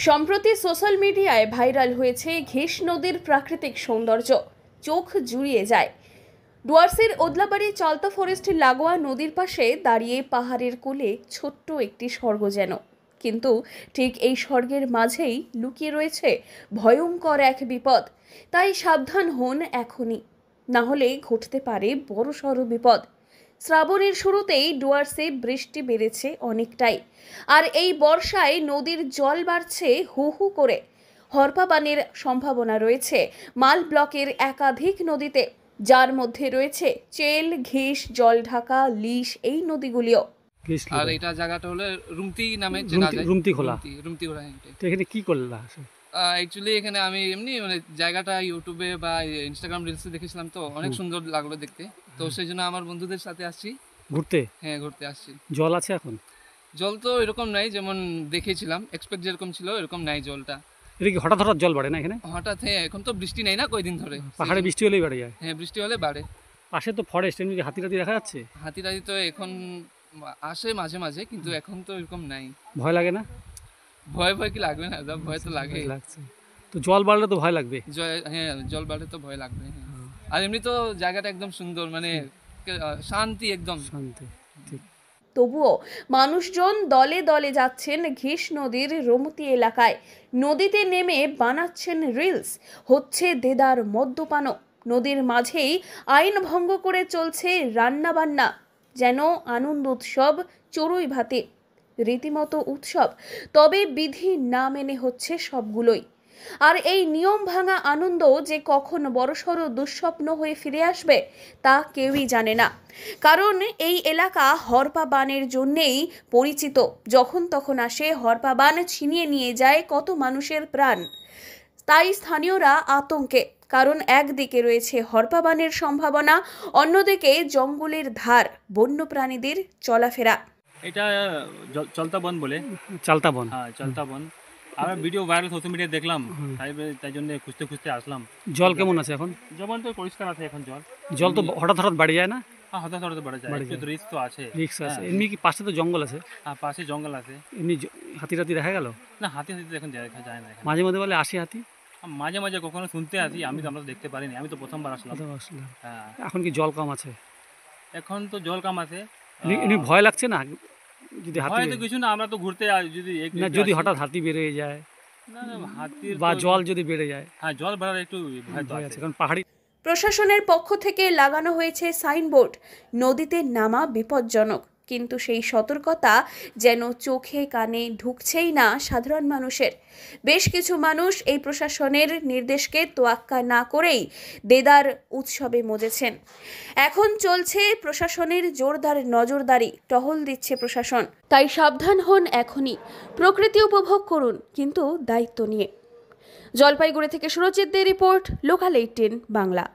সম্প্রতি সোশ্যাল মিডিয়ায় ভাইরাল হয়েছে ঘেষ নদীর প্রাকৃতিক সৌন্দর্য, চোখ জুড়িয়ে যায়। ডুয়ার্সের ওদলাবাড়ি চালতা ফরেস্ট লাগোয়া নদীর পাশে দাঁড়িয়ে পাহাড়ের কোলে ছোট্ট একটি স্বর্গ যেন। কিন্তু ঠিক এই স্বর্গের মাঝেই লুকিয়ে রয়েছে ভয়ঙ্কর এক বিপদ। তাই সাবধান হন এখনই, না হলে ঘটতে পারে বড়সড় বিপদ। শ্রাবণের শুরুতেই ডুয়ার্সে বৃষ্টি বেড়েছে অনেকটাই, আর এই বর্ষায় নদীর জল বাড়ছে হু হু করে। হরপাবানের সম্ভাবনা রয়েছে মাল ব্লকের একাধিক নদীতে, যার মধ্যে রয়েছে চেল, ঘেষ, জলঢাকা, লিশ এই নদীগুলিও। আর এটা জায়গাটা হলো রুমতি নামে চেনা যায়। রুমতি খোলা। তো এখানে কি করলা? অ্যাকচুয়ালি এখানে আমি এমনি জায়গাটা ইউটিউবে বা ইনস্টাগ্রাম রিলসে দেখেছিলাম, তো অনেক সুন্দর লাগলো দেখতে। তো সেই জন্য আমার বন্ধুদের সাথে আসছি ঘুরতে। হ্যাঁ, ঘুরতে আসছি। জল আছে এখন? জল তো এরকম নাই, যেমন দেখেছিলাম এক্সপেক্ট যেরকম ছিল এরকম নাই জলটা। এটা কি হঠাৎ হঠাৎ জল বাড়ে না এখানে? হঠাৎ, হ্যাঁ, এখন তো বৃষ্টি নাই না কয়দিন ধরে। পাহাড়ে বৃষ্টি হলেই বাড়ে যায়? হ্যাঁ, বৃষ্টি হলে বাড়ে। পাশে তো ফরেস্ট, এমনি হাতি টাতি দেখা যাচ্ছে? হাতি টাতি তো এখন আসে মাঝে মাঝে, কিন্তু এখন তো এরকম নাই। ভয় লাগে না? ভয় কি লাগবে না, ভয় তো লাগে। তো জল বাড়লে তো ভয় লাগবে। হ্যাঁ, জল বাড়লে তো ভয় লাগবে। আর এমনি তো জায়গাটা একদম সুন্দর, শান্তি, একদম শান্তি। তবুও মানুষজন দলে দলে যাচ্ছেন ঘেষ নদীর রুমতি এলাকায়। নদীতে নেমে বানাচ্ছেন রিলস, হচ্ছে দেদার মদ্যপানও। নদীর মাঝেই আইন ভঙ্গ করে চলছে রান্না বান্না, যেন আনন্দ উৎসব, চড়ুই ভাতি, রীতিমতো উৎসব। তবে বিধি না মেনে হচ্ছে সবগুলোই। আর এই নিয়ম ভাঙা আনন্দ যে কখন বড়সড় দুঃস্বপ্ন হয়ে ফিরে আসবে তা কেউই জানে না। কারণ এই এলাকা হরপাবানের জন্যেই পরিচিত। যখন তখন আসে হরপাবান, ছিনিয়ে নিয়ে যায় কত মানুষের প্রাণ। তাই স্থানীয়রা আতঙ্কে, কারণ একদিকে রয়েছে হরপাবানের সম্ভাবনা, অন্যদিকে জঙ্গলের ধার, বন্যপ্রাণীদের চলাফেরা। এটা চলতা বন বলে। চালতা বন? হ্যাঁ, চলতা বন। আমরা ভিডিও ভাইরাল সোশ্যাল মিডিয়ায় দেখলাম, তাই জন্য খুঁজতে খুঁজতে আসলাম। জল কেমন আছে এখন? যেমন তো পরিষ্কার আছে এখন জল তো হঠাৎ হঠাৎ বাড়ে যায় না? হ্যাঁ, হঠাৎ হঠাৎ বাড়ে যায়, একটু রিস্ক তো আছে। রিস্ক আছে। এমনি কি পাশে তো জঙ্গল আছে? হ্যাঁ, পাশে জঙ্গল আছে। এমনি হাতি টাতি দেখা গেল না? হাতি এখন দেখা যায় না। মাঝে মধ্যে বলে আসে হাতি, মাঝে মাঝে কখনো শুনতে আসি, আমরা দেখতে পারিনি, আমি তো প্রথমবার আসলাম। হ্যাঁ। এখন কি জল কম আছে? এখন তো জল কম আছে। ভয় লাগছে না যদি হাতি? ভয় তো কিছু না, আমরা তো ঘুরতে যদি হঠাৎ হাতি বেড়ে যায় বা জল যদি বেড়ে যায়? হ্যাঁ, জল বাড়ার একটু ভয় আছে, কারণ পাহাড়ি। প্রশাসনের পক্ষ থেকে লাগানো হয়েছে সাইনবোর্ড, নদীতে নামা বিপজ্জনক, কিন্তু সেই সতর্কতা যেন চোখে কানে ঢুকছেই না সাধারণ মানুষের। বেশ কিছু মানুষ এই প্রশাসনের নির্দেশকে তোয়াক্কা না করেই দেদার উৎসবে মজেছেন। এখন চলছে প্রশাসনের জোরদার নজরদারি, টহল দিচ্ছে প্রশাসন। তাই সাবধান হন এখনই, প্রকৃতি উপভোগ করুন, কিন্তু দায়িত্ব নিয়ে। জলপাইগুড়ি থেকে সুরজিৎ দে রিপোর্ট, লোকাল 18 বাংলা।